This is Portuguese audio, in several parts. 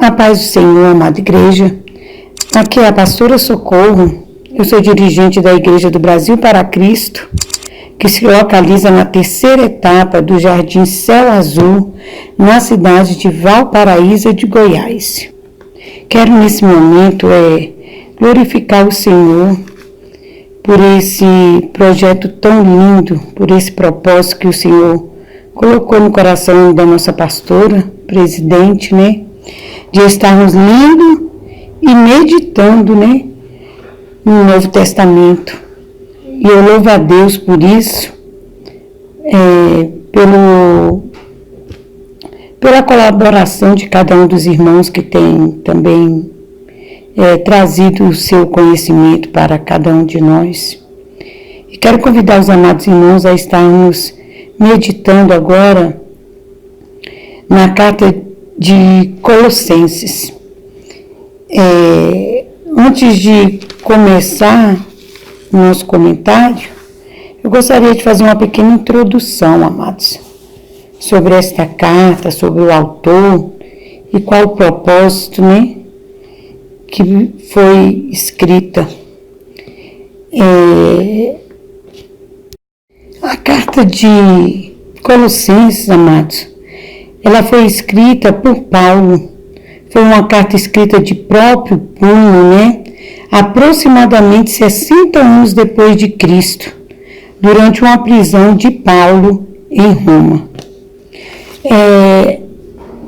A paz do Senhor, amada igreja. Aqui é a pastora Socorro. Eu sou dirigente da Igreja do Brasil para Cristo, que se localiza na terceira etapa do Jardim Céu Azul, na cidade de Valparaíso de Goiás. Quero nesse momento glorificar o Senhor por esse projeto tão lindo, por esse propósito que o Senhor colocou no coração da nossa pastora, presidente, de estarmos lendo e meditando, no Novo Testamento. E eu louvo a Deus por isso, pela colaboração de cada um dos irmãos que tem também trazido o seu conhecimento para cada um de nós. E quero convidar os amados irmãos a estarmos meditando agora na carta de Colossenses. Antes de começar o nosso comentário, eu gostaria de fazer uma pequena introdução, amados, sobre esta carta, sobre o autor e qual o propósito, que foi escrita. A carta de Colossenses, amados, ela foi escrita por Paulo. Foi uma carta escrita de próprio punho, aproximadamente 60 anos depois de Cristo, durante uma prisão de Paulo em Roma.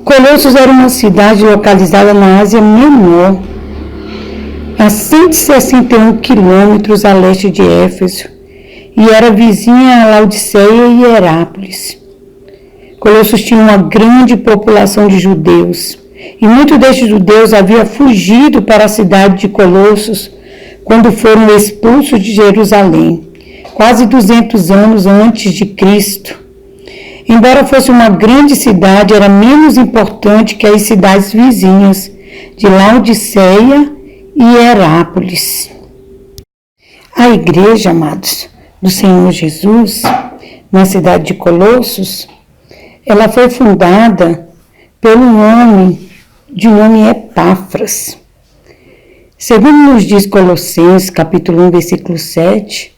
Colossos era uma cidade localizada na Ásia Menor, a 161 quilômetros a leste de Éfeso, e era vizinha a Laodiceia e Herápolis. Colossos tinha uma grande população de judeus, e muitos destes judeus haviam fugido para a cidade de Colossos quando foram expulsos de Jerusalém, quase 200 anos antes de Cristo. Embora fosse uma grande cidade, era menos importante que as cidades vizinhas de Laodiceia e Herápolis. A igreja, amados, do Senhor Jesus, na cidade de Colossos, ela foi fundada pelo homem de nome Epáfras. Segundo nos diz Colossenses, capítulo 1, versículo 7,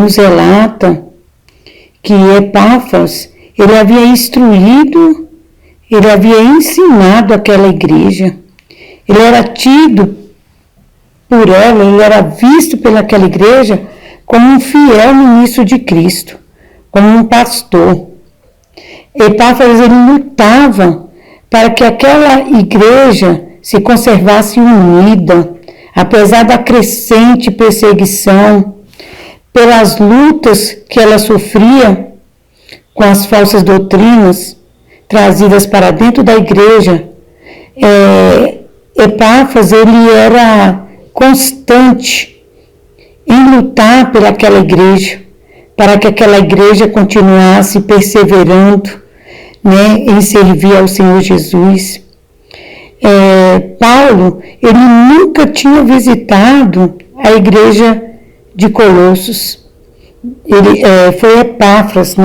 nos relata que Epáfras, ele havia instruído, ele havia ensinado aquela igreja. Ele era tido por ela, ele era visto pelaquela igreja como um fiel ministro de Cristo, como um pastor. Epáfras, ele lutava para que aquela igreja se conservasse unida, apesar da crescente perseguição, pelas lutas que ela sofria com as falsas doutrinas trazidas para dentro da igreja. Epáfras, ele era constante em lutar pelaquela igreja, para que aquela igreja continuasse perseverando, em servir ao Senhor Jesus. Paulo, ele nunca tinha visitado a igreja de Colossos. Foi Epáfras,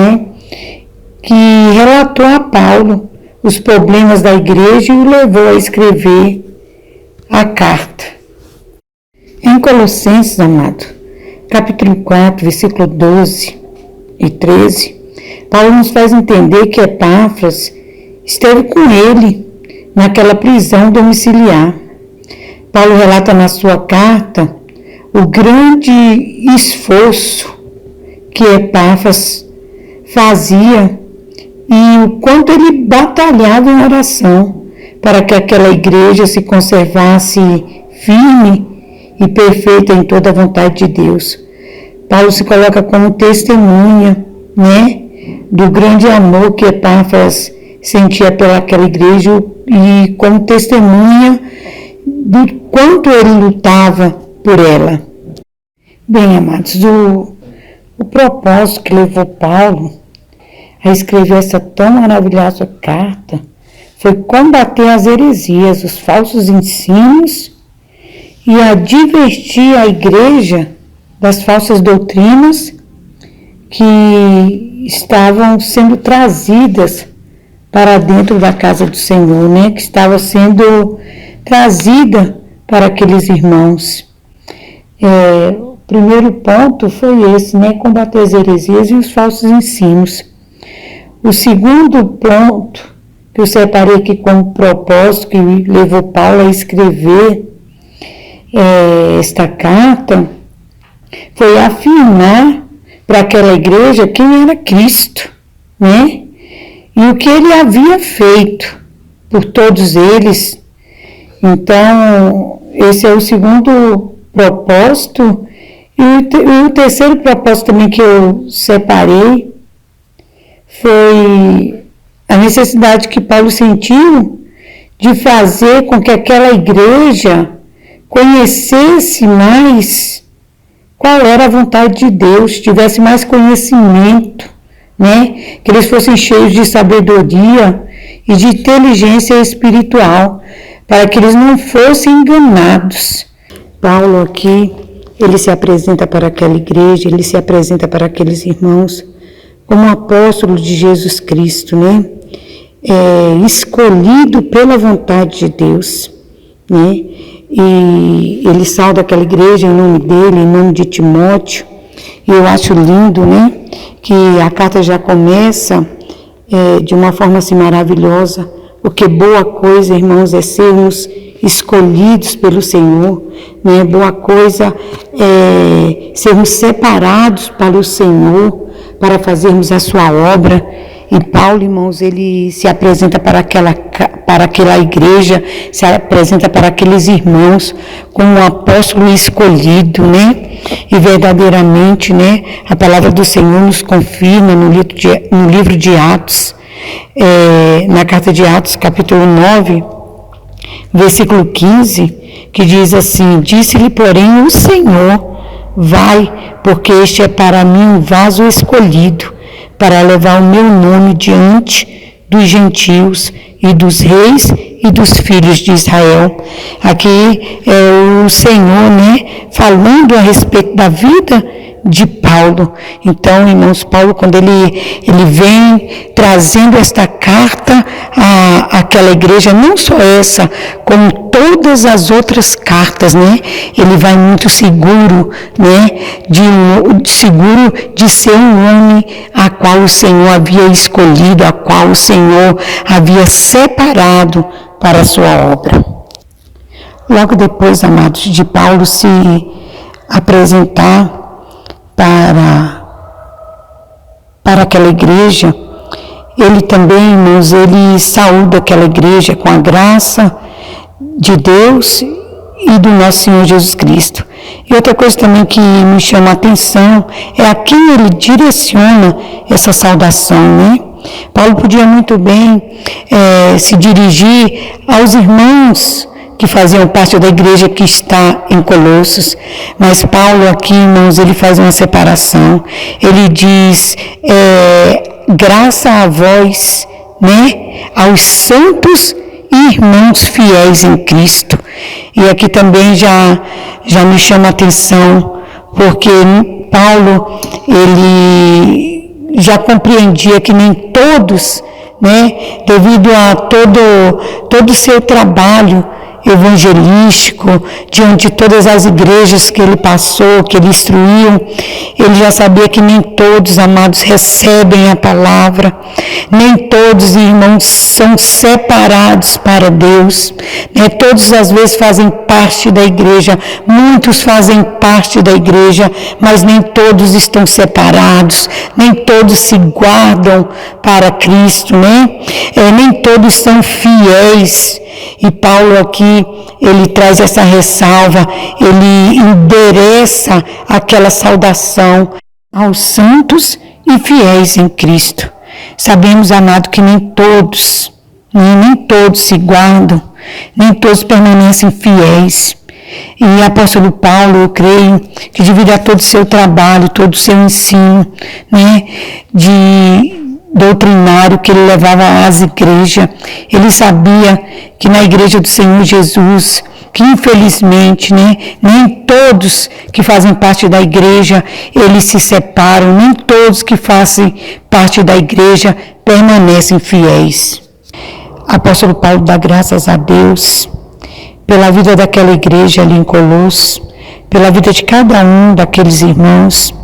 que relatou a Paulo os problemas da igreja e o levou a escrever a carta. Em Colossenses, amado, capítulo 4, versículo 12 e 13, Paulo nos faz entender que Epáfras esteve com ele naquela prisão domiciliar. Paulo relata na sua carta o grande esforço que Epáfras fazia e o quanto ele batalhava em oração para que aquela igreja se conservasse firme e perfeita em toda a vontade de Deus. Paulo se coloca como testemunha, do grande amor que Epáfras sentia pelaquela igreja e como testemunha do quanto ele lutava por ela. Bem, amados, o propósito que levou Paulo a escrever essa tão maravilhosa carta foi combater as heresias, os falsos ensinos e advertir a igreja das falsas doutrinas que estavam sendo trazidas para dentro da casa do Senhor, né? Que estava sendo trazida para aqueles irmãos. O primeiro ponto foi esse, né? Combater as heresias e os falsos ensinos. O segundo ponto que eu separei aqui como propósito que levou Paulo a escrever esta carta foi afirmar para aquela igreja quem era Cristo, né? E o que ele havia feito por todos eles. Então, esse é o segundo propósito. E o terceiro propósito também que eu separei foi a necessidade que Paulo sentiu de fazer com que aquela igreja conhecesse mais qual era a vontade de Deus, tivesse mais conhecimento, né? Que eles fossem cheios de sabedoria e de inteligência espiritual, para que eles não fossem enganados. Paulo aqui, ele se apresenta para aquela igreja, ele se apresenta para aqueles irmãos como apóstolo de Jesus Cristo, né? Escolhido pela vontade de Deus, né? E ele sauda aquela igreja em nome dele, em nome de Timóteo. E eu acho lindo, né? Que a carta já começa de uma forma assim maravilhosa, porque boa coisa, irmãos, é sermos escolhidos pelo Senhor, né? Boa coisa é sermos separados para o Senhor, para fazermos a sua obra. E Paulo, irmãos, ele se apresenta para aquela igreja, se apresenta para aqueles irmãos como um apóstolo escolhido, né? E verdadeiramente, né, a palavra do Senhor nos confirma no livro de Atos, na carta de Atos, capítulo 9, versículo 15, que diz assim: disse-lhe, porém, o Senhor, vai, porque este é para mim um vaso escolhido, para levar o meu nome diante dos gentios e dos reis e dos filhos de Israel. Aqui é o Senhor, né, falando a respeito da vida de Paulo. Então, irmãos, Paulo, quando ele vem trazendo esta carta àquela igreja, não só essa, como todas as outras cartas, né? Ele vai muito seguro, né? Seguro de ser um homem a qual o Senhor havia escolhido, a qual o Senhor havia separado para a sua obra. Logo depois, amados, de Paulo se apresentar para aquela igreja, ele também, irmãos, ele saúda aquela igreja com a graça de Deus e do nosso Senhor Jesus Cristo. E outra coisa também que me chama a atenção é a quem ele direciona essa saudação, né? Paulo podia muito bem se dirigir aos irmãos que faziam parte da igreja que está em Colossos, mas Paulo aqui, irmãos, ele faz uma separação. Ele diz, graça a vós, né, aos santos irmãos fiéis em Cristo. E aqui também já me chama a atenção, porque Paulo, ele já compreendia que nem todos, né, devido a todo o seu trabalho evangelístico, diante de todas as igrejas que ele passou, que ele instruiu, ele já sabia que nem todos, amados, recebem a palavra, nem todos, irmãos, são separados para Deus, né? Todos às vezes fazem parte da igreja, muitos fazem parte da igreja, mas nem todos estão separados, nem todos se guardam para Cristo, né? Nem todos são fiéis. E Paulo aqui, ele traz essa ressalva, ele endereça aquela saudação aos santos e fiéis em Cristo. Sabemos, amado, que nem todos se guardam, nem todos permanecem fiéis. E apóstolo Paulo, eu creio que devido a todo o seu trabalho, todo o seu ensino, né, doutrinário que ele levava às igrejas, ele sabia que na igreja do Senhor Jesus, que infelizmente, né, nem todos que fazem parte da igreja, eles se separam, nem todos que fazem parte da igreja permanecem fiéis. apóstolo Paulo dá graças a Deus pela vida daquela igreja ali em Colossos, pela vida de cada um daqueles irmãos.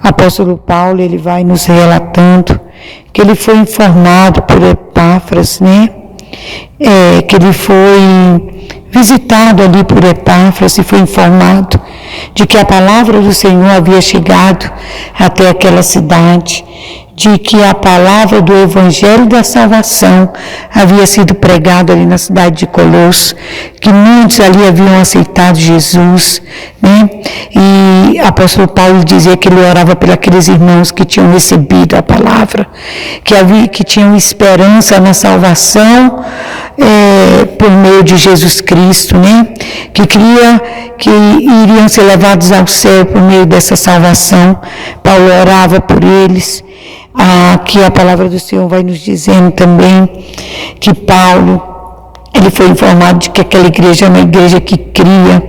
Apóstolo Paulo, ele vai nos relatando que ele foi informado por Epáfras, né? Que ele foi visitado ali por Epáfras e foi informado de que a palavra do Senhor havia chegado até aquela cidade, de que a palavra do Evangelho da Salvação havia sido pregada ali na cidade de Colossos, que muitos ali haviam aceitado Jesus, né? E o apóstolo Paulo dizia que ele orava por aqueles irmãos que tinham recebido a palavra, que tinham esperança na salvação por meio de Jesus Cristo, né? Que cria que iriam ser levados ao céu por meio dessa salvação. Paulo orava por eles. Aqui a palavra do Senhor vai nos dizendo também que Paulo, ele foi informado de que aquela igreja era uma igreja que cria,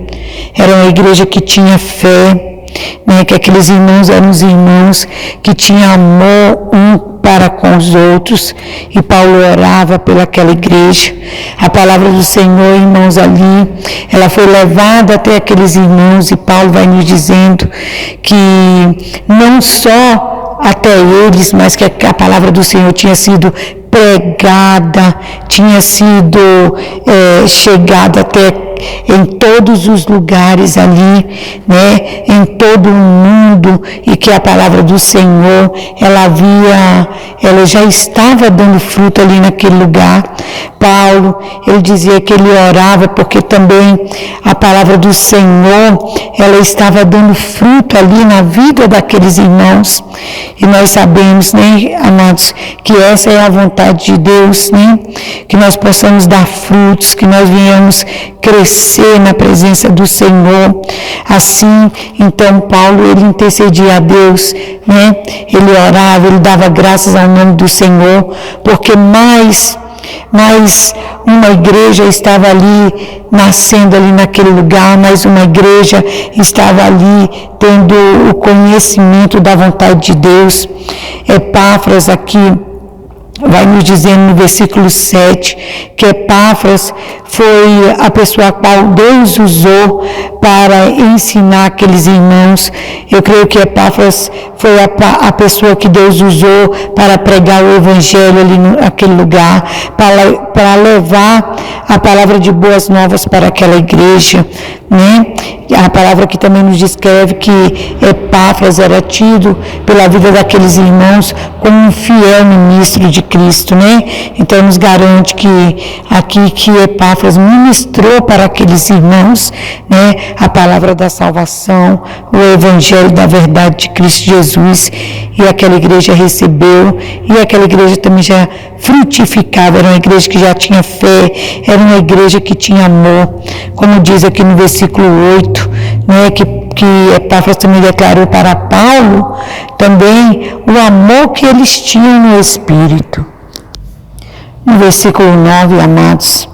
era uma igreja que tinha fé, né, que aqueles irmãos eram os irmãos que tinham amor um para com os outros, e Paulo orava pelaquela igreja. A palavra do Senhor, irmãos, ali, ela foi levada até aqueles irmãos, e Paulo vai nos dizendo que não só até eles, mas que a palavra do Senhor tinha sido pregada, tinha sido chegada até em todos os lugares ali, né, em todo o mundo, e que a palavra do Senhor, ela já estava dando fruto ali naquele lugar. Paulo, ele dizia que ele orava porque também a palavra do Senhor, ela estava dando fruto ali na vida daqueles irmãos, e nós sabemos, né, amados, que essa é a vontade de Deus, né, que nós possamos dar frutos, que nós venhamos crescer na presença do Senhor. Assim, então, Paulo, ele intercedia a Deus, né, ele orava, ele dava graças ao nome do Senhor, porque mais uma igreja estava ali, nascendo ali naquele lugar, mais uma igreja estava ali, tendo o conhecimento da vontade de Deus. Epáfras aqui vai nos dizendo no versículo 7, que Epáfras foi a pessoa a qual Deus usou para ensinar aqueles irmãos. Eu creio que Epáfras foi a pessoa que Deus usou para pregar o Evangelho ali naquele lugar, para levar a palavra de boas novas para aquela igreja, né? A palavra que também nos descreve que Epáfras era tido pela vida daqueles irmãos como um fiel ministro de Cristo, né? Então nos garante que aqui que Epáfras ministrou para aqueles irmãos, né, a palavra da salvação, o Evangelho da verdade de Cristo Jesus, e aquela igreja recebeu, e aquela igreja também já frutificava, era uma igreja que já tinha fé, era uma igreja que tinha amor, como diz aqui no versículo 8, né, que Epáfras também declarou para Paulo também o amor que eles tinham no Espírito. No versículo 9, amados,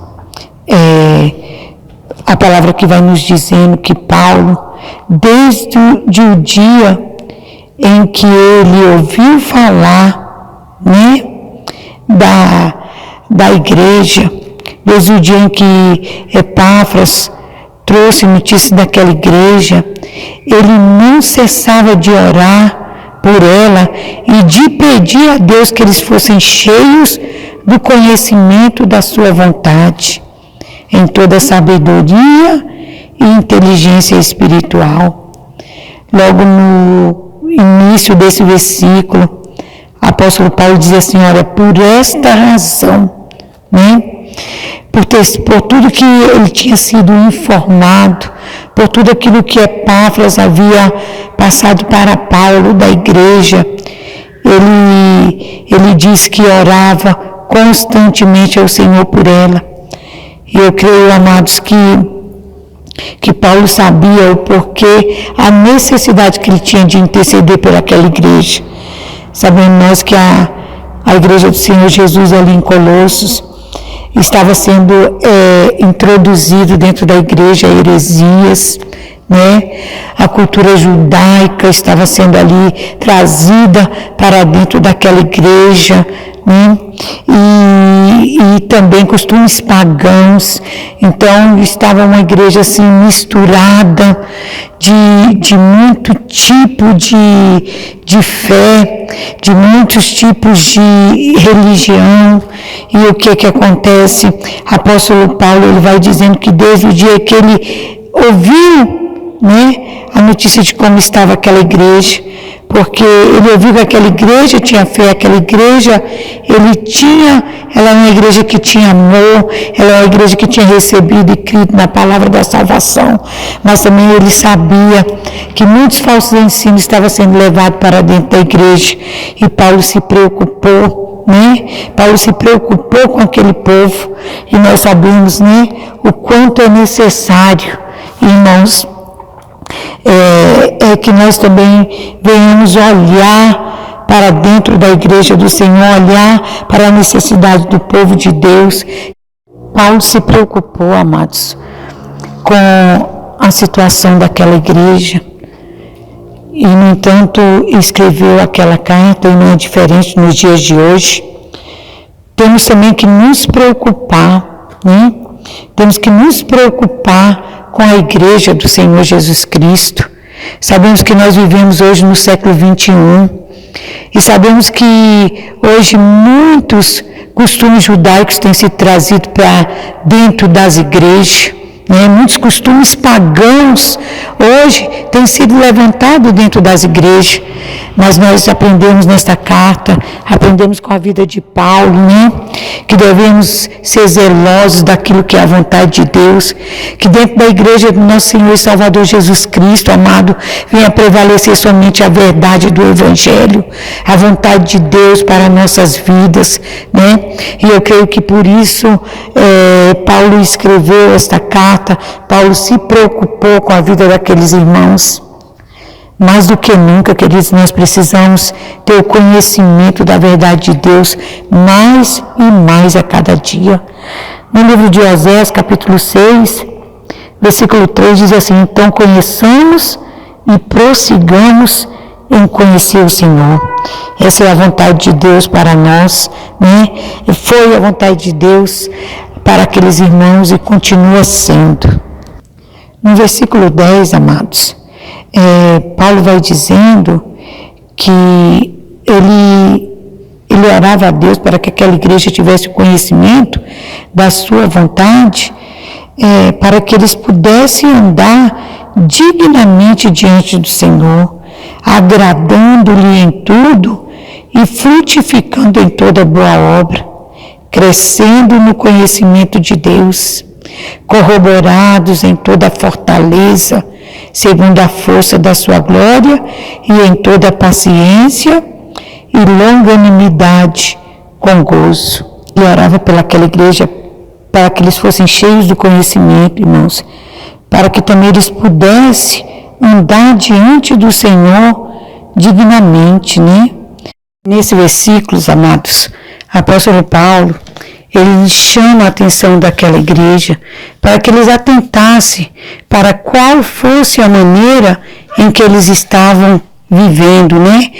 a palavra que vai nos dizendo que Paulo, desde o dia em que ele ouviu falar, né, da igreja, desde o dia em que Epáfras trouxe notícia daquela igreja, ele não cessava de orar por ela e de pedir a Deus que eles fossem cheios do conhecimento da sua vontade, em toda sabedoria e inteligência espiritual. Logo no início desse versículo, o apóstolo Paulo diz assim: olha, por esta razão, né? Por tudo que ele tinha sido informado, por tudo aquilo que Epáfras havia passado para Paulo da igreja, ele diz que orava constantemente ao Senhor por ela. E eu creio, amados, que Paulo sabia o porquê, a necessidade que ele tinha de interceder por aquela igreja. Sabemos nós que a igreja do Senhor Jesus ali em Colossos estava sendo introduzido dentro da igreja heresias, né? A cultura judaica estava sendo ali trazida para dentro daquela igreja, né? E também costumes pagãos. Então estava uma igreja assim misturada de muito tipo de fé, de muitos tipos de religião. E o que acontece? Apóstolo Paulo, ele vai dizendo que desde o dia que ele ouviu, né, a notícia de como estava aquela igreja, porque ele ouviu que aquela igreja tinha fé, aquela igreja, ela é uma igreja que tinha amor, ela é uma igreja que tinha recebido e crido na palavra da salvação, mas também ele sabia que muitos falsos ensinos estavam sendo levados para dentro da igreja, e Paulo se preocupou, né? Paulo se preocupou com aquele povo, e nós sabemos, né, o quanto é necessário, irmãos, que nós também venhamos olhar para dentro da igreja do Senhor, olhar para a necessidade do povo de Deus. Paulo se preocupou, amados, com a situação daquela igreja e, no entanto, escreveu aquela carta, e não é diferente nos dias de hoje. Temos também que nos preocupar, né? Temos que nos preocupar com a igreja do Senhor Jesus Cristo. Sabemos que nós vivemos hoje no século 21 e sabemos que hoje muitos costumes judaicos têm sido trazidos para dentro das igrejas, né? Muitos costumes pagãos hoje têm sido levantados dentro das igrejas, mas nós aprendemos nesta carta, aprendemos com a vida de Paulo, né? Que devemos ser zelosos daquilo que é a vontade de Deus, que dentro da igreja do nosso Senhor e Salvador Jesus Cristo, amado, venha prevalecer somente a verdade do Evangelho, a vontade de Deus para nossas vidas, né? E eu creio que por isso Paulo escreveu esta carta. Paulo se preocupou com a vida daqueles irmãos. Mais do que nunca, queridos, nós precisamos ter o conhecimento da verdade de Deus mais e mais a cada dia. No livro de Oséias, capítulo 6, versículo 3, diz assim: então conheçamos e prossigamos em conhecer o Senhor. Essa é a vontade de Deus para nós, né? E foi a vontade de Deus para aqueles irmãos e continua sendo. No versículo 10, amados, Paulo vai dizendo que ele orava a Deus para que aquela igreja tivesse o conhecimento da sua vontade, para que eles pudessem andar dignamente diante do Senhor, agradando-lhe em tudo e frutificando em toda boa obra, crescendo no conhecimento de Deus, corroborados em toda fortaleza, segundo a força da sua glória, e em toda paciência e longanimidade com gozo. Ele orava pelaquela igreja para que eles fossem cheios do conhecimento, irmãos, para que também eles pudessem andar diante do Senhor dignamente, né? Nesse versículo, amados, o apóstolo Paulo, ele chama a atenção daquela igreja para que eles atentassem para qual fosse a maneira em que eles estavam vivendo, né?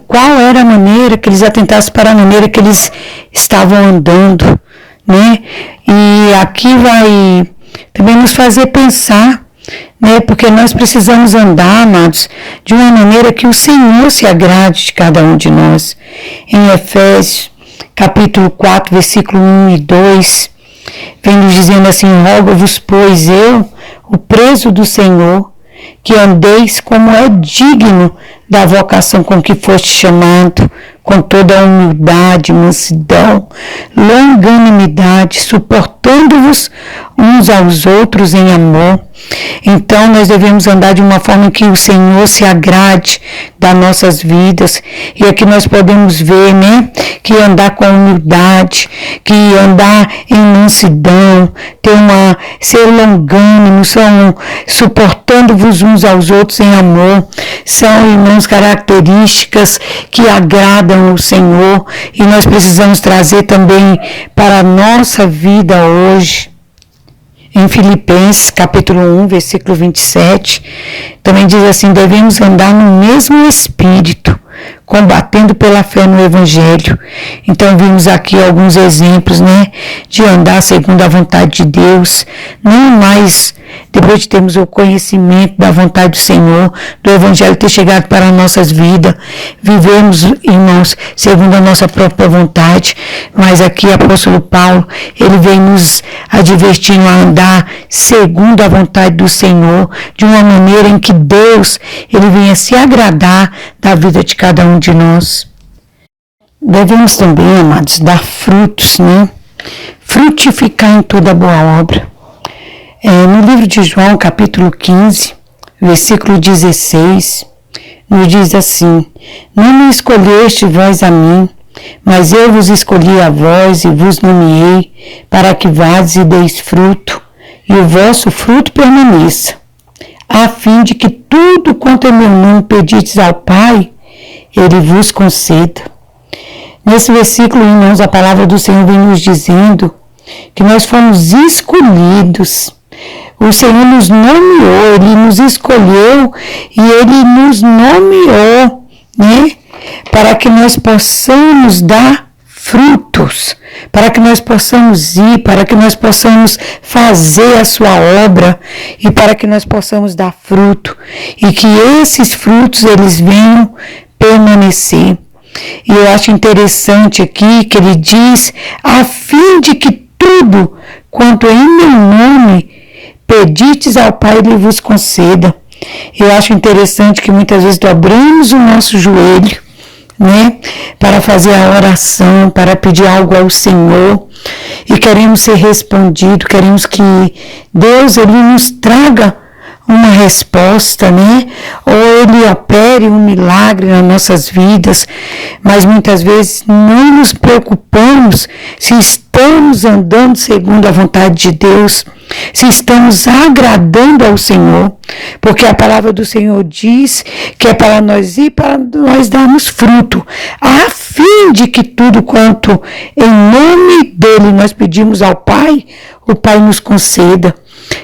Qual era a maneira que eles atentassem para a maneira que eles estavam andando, né? E aqui vai também nos fazer pensar, né? Porque nós precisamos andar, amados, de uma maneira que o Senhor se agrade de cada um de nós. Em Efésios, capítulo 4, versículo 1 e 2, vem nos dizendo assim: rogo-vos, pois eu, o preso do Senhor, que andeis como é digno da vocação com que foste chamado, com toda a humildade, mansidão, longanimidade, suportando-vos uns aos outros em amor. Então nós devemos andar de uma forma que o Senhor se agrade das nossas vidas. E aqui nós podemos ver, né, que andar com humildade, que andar em mansidão, ser longânimo, são suportando-vos uns aos outros em amor, são, irmãos, características que agradam o Senhor, e nós precisamos trazer também para a nossa vida hoje. Em Filipenses, capítulo 1, versículo 27, também diz assim: devemos andar no mesmo espírito, combatendo pela fé no Evangelho. Então vimos aqui alguns exemplos, de andar segundo a vontade de Deus, não mais depois de termos o conhecimento da vontade do Senhor, do Evangelho ter chegado para as nossas vidas, vivemos, irmãos, segundo a nossa própria vontade, mas aqui o apóstolo Paulo, ele vem nos advertindo a andar segundo a vontade do Senhor, de uma maneira em que Deus, ele venha se agradar da vida de cada um de nós. Devemos também, amados, dar frutos, frutificar em toda boa obra. No livro de João, capítulo 15, versículo 16, nos diz assim: não me escolheste vós a mim, mas eu vos escolhi a vós e vos nomeei, para que vades e deis fruto, e o vosso fruto permaneça, a fim de que tudo quanto em meu nome pedides ao Pai, Ele vos conceda. Nesse versículo, irmãos, a palavra do Senhor vem nos dizendo que nós fomos escolhidos. O Senhor nos nomeou, Ele nos escolheu e Ele nos nomeou, para que nós possamos dar frutos, para que nós possamos ir, para que nós possamos fazer a sua obra e para que nós possamos dar fruto e que esses frutos eles venham permanecer. E eu acho interessante aqui que ele diz: a fim de que tudo quanto em meu nome pedites ao Pai, Ele vos conceda. Eu acho interessante que muitas vezes dobramos o nosso joelho, para fazer a oração, para pedir algo ao Senhor, e queremos ser respondido, queremos que Deus, Ele nos traga uma resposta, ou Ele opere um milagre nas nossas vidas, mas muitas vezes não nos preocupamos se estamos andando segundo a vontade de Deus, se estamos agradando ao Senhor, porque a palavra do Senhor diz que é para nós ir, para nós darmos fruto, a fim de que tudo quanto em nome dEle nós pedimos ao Pai, o Pai nos conceda.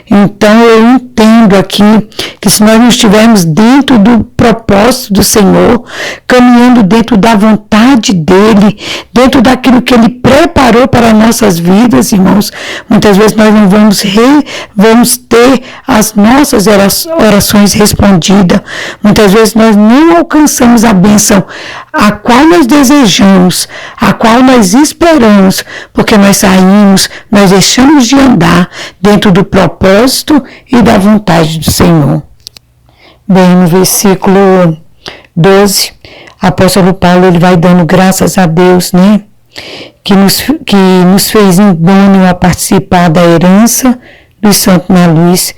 Então eu entendo aqui que se nós não estivermos dentro do propósito do Senhor, caminhando dentro da vontade dEle, dentro daquilo que Ele preparou para nossas vidas, irmãos, muitas vezes nós não vamos ter as nossas orações respondidas, muitas vezes nós não alcançamos a bênção a qual nós desejamos, a qual nós esperamos, porque nós saímos, nós deixamos de andar dentro do propósito e da vontade do Senhor. Bem, no versículo 12, o apóstolo Paulo ele vai dando graças a Deus, que nos fez idôneo a participar da herança dos santos na luz.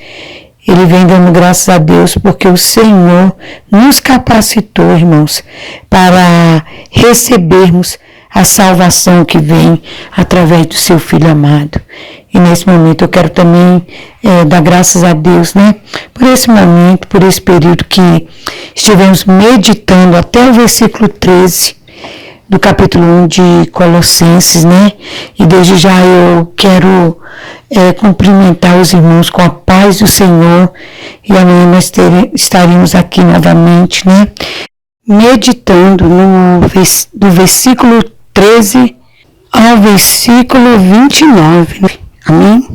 Ele vem dando graças a Deus porque o Senhor nos capacitou, irmãos, para recebermos a salvação que vem através do seu Filho amado. E nesse momento eu quero também dar graças a Deus, por esse momento, por esse período que estivemos meditando até o versículo 13 do capítulo 1 de Colossenses, E desde já eu quero cumprimentar os irmãos com a paz do Senhor e amanhã nós estaremos aqui novamente, meditando do versículo 13 ao versículo 29, Amém?